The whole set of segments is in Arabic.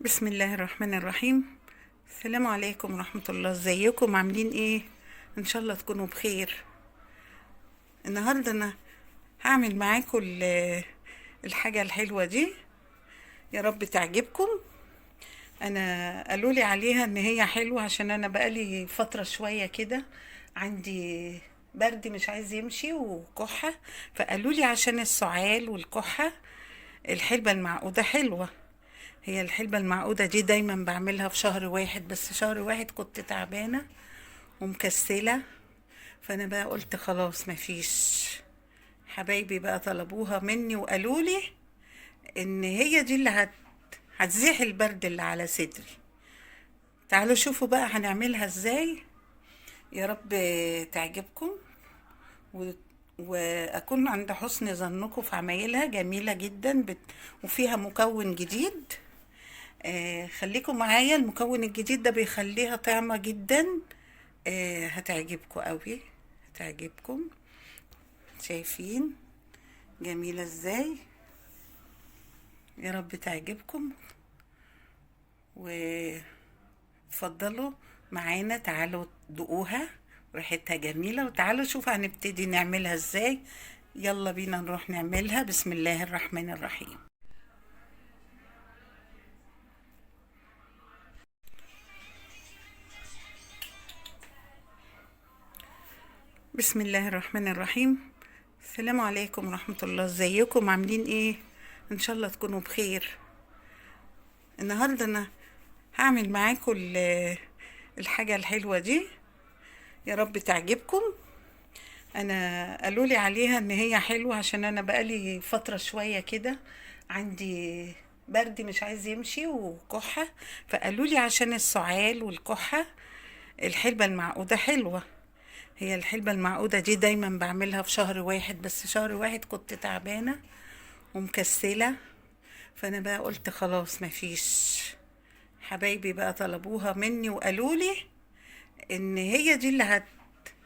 بسم الله الرحمن الرحيم. السلام عليكم ورحمة الله. ازيكم عاملين ايه؟ ان شاء الله تكونوا بخير. النهاردة انا هعمل معاكم الحاجة الحلوة دي، يا رب تعجبكم. انا قالولي عليها ان هي حلوة عشان انا بقالي فترة شوية كده عندي برد مش عايز يمشي وكحة، فقالولي عشان السعال والكحة الحلبة المعقودة حلوة. هي الحلبة المعقودة دي دايما بعملها في شهر واحد، بس شهر واحد كنت تعبانة ومكسلة، فأنا بقى قلت خلاص مفيش. حبايبي بقى طلبوها مني وقالولي إن هي دي اللي هتزيح البرد اللي على صدري. تعالوا شوفوا بقى هنعملها ازاي، يا رب تعجبكم و... وأكون عند حسن ظنكم في عمايلها. جميلة جدا وفيها مكون جديد. خليكم معايا، المكون الجديد ده بيخليها طعمة جدا. هتعجبكم قوي، هتعجبكم. شايفين جميلة ازاي؟ يا رب تعجبكم وفضلوا معانا. تعالوا دوقوها، ريحتها جميلة. وتعالوا شوفوا هنبتدي نعملها ازاي. يلا بينا نروح نعملها. بسم الله الرحمن الرحيم. بسم الله الرحمن الرحيم. السلام عليكم ورحمة الله. ازيكم عاملين ايه؟ ان شاء الله تكونوا بخير. النهاردة انا هعمل معاكم الحاجة الحلوة دي، يا رب تعجبكم. انا قالولي عليها ان هي حلوة عشان انا بقالي فترة شوية كده عندي برد مش عايز يمشي وكحة، فقالولي عشان السعال والكحة الحلبة المعقودة حلوة. هي الحلبة المعقودة دي دايما بعملها في شهر واحد، بس شهر واحد كنت تعبانة ومكسلة، فانا بقى قلت خلاص مفيش. حبايبي بقى طلبوها مني وقالولي ان هي دي اللي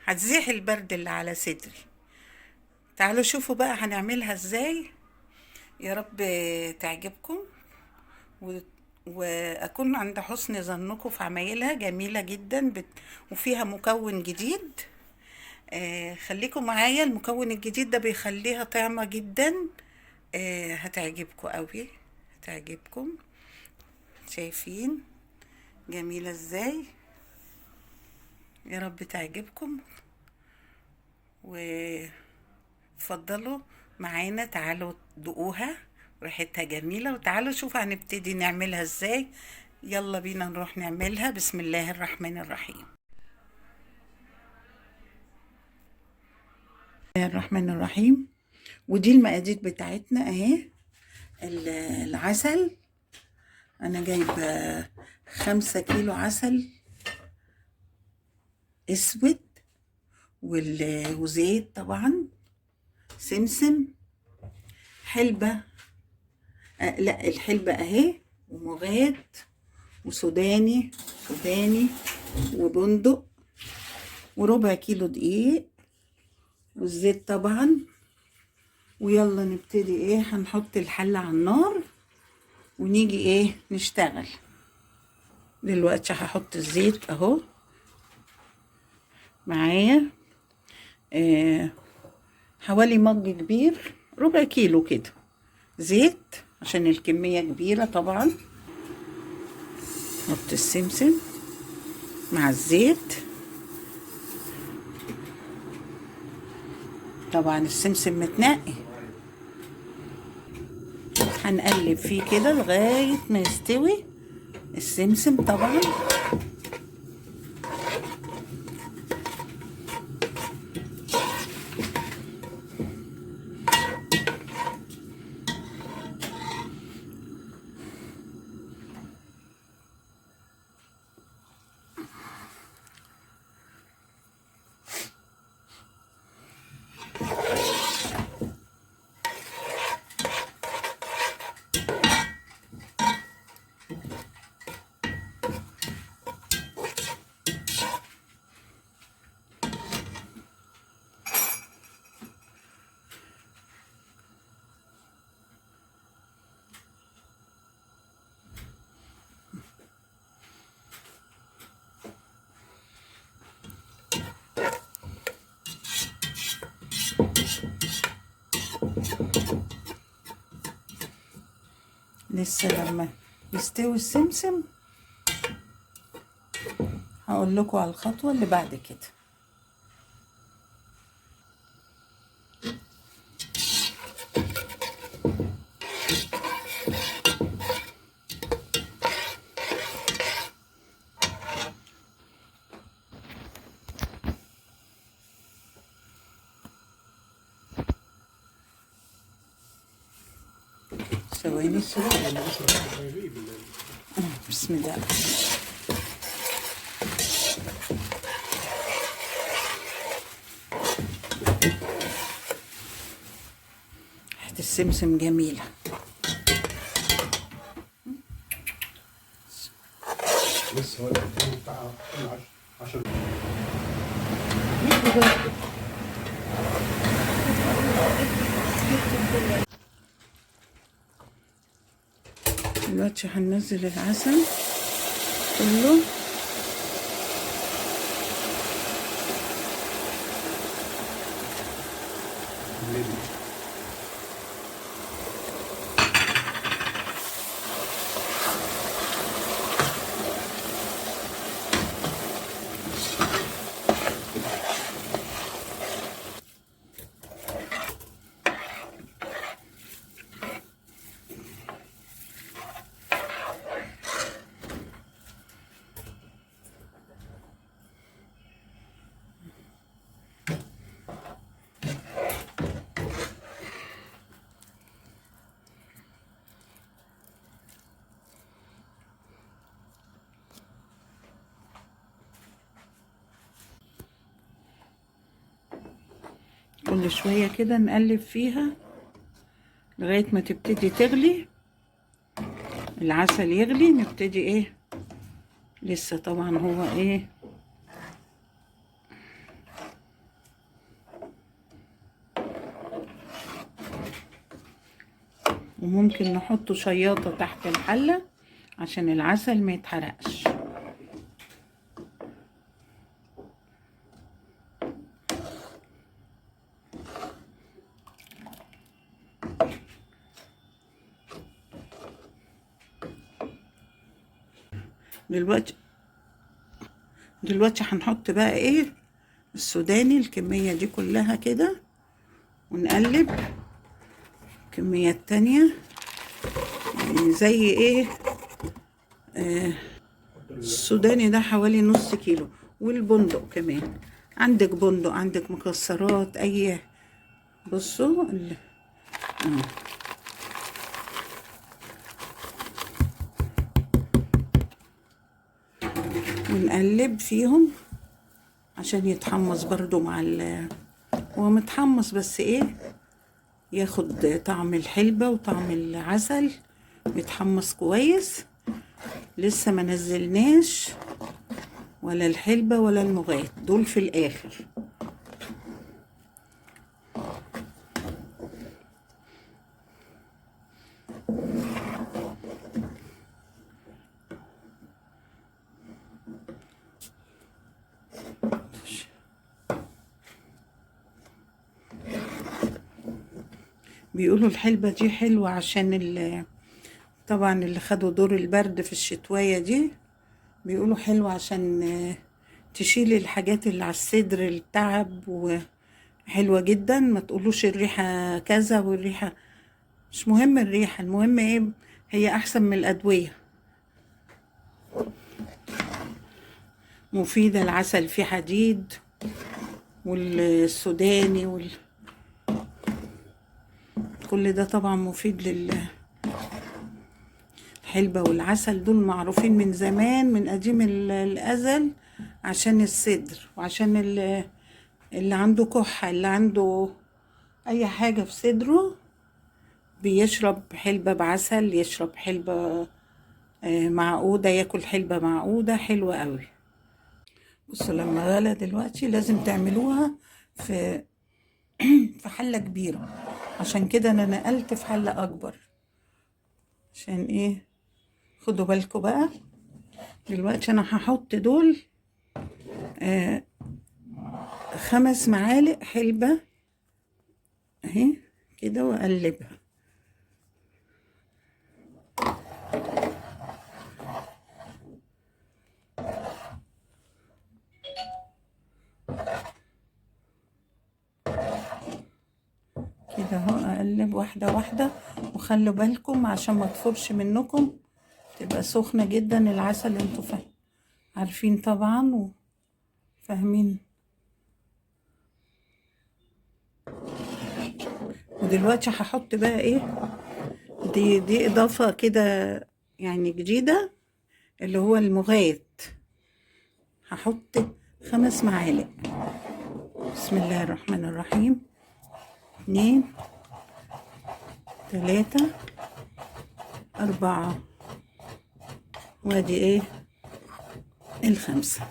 هتزيح البرد اللي على صدري. تعالوا شوفوا بقى هنعملها ازاي، يا رب تعجبكم و... واكون عند حسن ظنكم في عمايلها. جميلة جدا وفيها مكون جديد. خليكم معايا، المكون الجديد ده بيخليها طعمة جدا. هتعجبكم قوي، هتعجبكم. شايفين جميلة ازاي؟ يا رب تعجبكم وفضلوا معانا. تعالوا دوقوها، ريحتها جميلة. وتعالوا شوفوا هنبتدي نعملها ازاي. يلا بينا نروح نعملها. بسم الله الرحمن الرحيم. بسم الله الرحمن الرحيم. ودي المقادير بتاعتنا اهي. العسل، انا جايبه 5 كيلو عسل اسود، وزيت طبعا، سمسم، حلبة. لا، الحلبة اهي، ومغاد، وسوداني وبندق، وربع كيلو دقيق، والزيت طبعا. ويلا نبتدي ايه، هنحط الحلة على النار ونيجي ايه نشتغل. دلوقتي هحط الزيت اهو معايا. آه حوالي مج كبير، ربع كيلو كده زيت عشان الكمية كبيرة طبعا. نحط السمسم مع الزيت، طبعا السمسم متنقي. هنقلب فيه كده لغاية ما يستوي السمسم طبعا. لسه لما يستوي السمسم هقول لكم على الخطوة اللي بعد كده. ثواني. بسم الله. ريحة السمسم جميلة. بس هو بتاع 10 دلوقتي هننزل العسل كله. كل شوية كده نقلب فيها لغاية ما تبتدي تغلي، العسل يغلي، نبتدي ايه، لسه طبعا هو ايه، وممكن نحط شياطة تحت الحلة عشان العسل ما يتحرقش. دلوقتي هنحط بقى ايه، السوداني، الكمية دي كلها كده، ونقلب كميات تانية، يعني زي ايه، السوداني ده حوالي نص كيلو، والبندق كمان، عندك بندق، عندك مكسرات، اي، بصوا ونقلب فيهم عشان يتحمص برضو مع هو متحمص، بس ايه، ياخد طعم الحلبة وطعم العسل، يتحمص كويس. لسه ما نزلناش ولا الحلبة ولا المغات، دول في الاخر. بيقولوا الحلبة دي حلوة عشان طبعا اللي خدوا دور البرد في الشتوية دي، بيقولوا حلوة عشان تشيل الحاجات اللي على الصدر، التعب، وحلوة جدا. ما تقولوش الريحة كذا والريحة، مش مهم الريحة، المهم ايه، هي احسن من الادوية، مفيدة. العسل فيه حديد، والسوداني كل ده طبعا مفيد الحلبة والعسل دول معروفين من زمان، من قديم الأزل، عشان الصدر، وعشان اللي عنده كحة، اللي عنده أي حاجة في صدره، بيشرب حلبة بعسل، يشرب حلبة معقودة، ياكل حلبة معقودة حلوة قوي. بصوا لما غلى دلوقتي لازم تعملوها في في حلة كبيرة، عشان كده أنا نقلت في حلة أكبر. عشان إيه، خدوا بالكم بقى. دلوقتي أنا هحط دول 5 معالق حلبة اهي كده، واقلبها. كده اهو، اقلب واحدة واحدة، وخلوا بالكم عشان ما تفرش منكم، تبقى سخنة جدا العسل، انتوا عارفين طبعا وفاهمين. ودلوقتي هحط بقى ايه، دي اضافة كده يعني جديدة، اللي هو المغات. هحط 5 معالق. بسم الله الرحمن الرحيم. 2 3 4، وادي ايه 5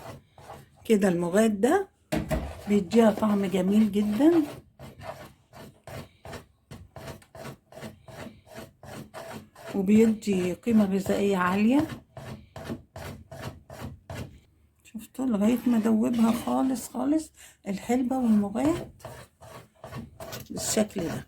كده. المغات ده بيديها طعم جميل جدا، وبيدي قيمة غذائية عالية. شفتوا لغاية ما دوبها خالص خالص الحلبة والمغات بالشكل ده.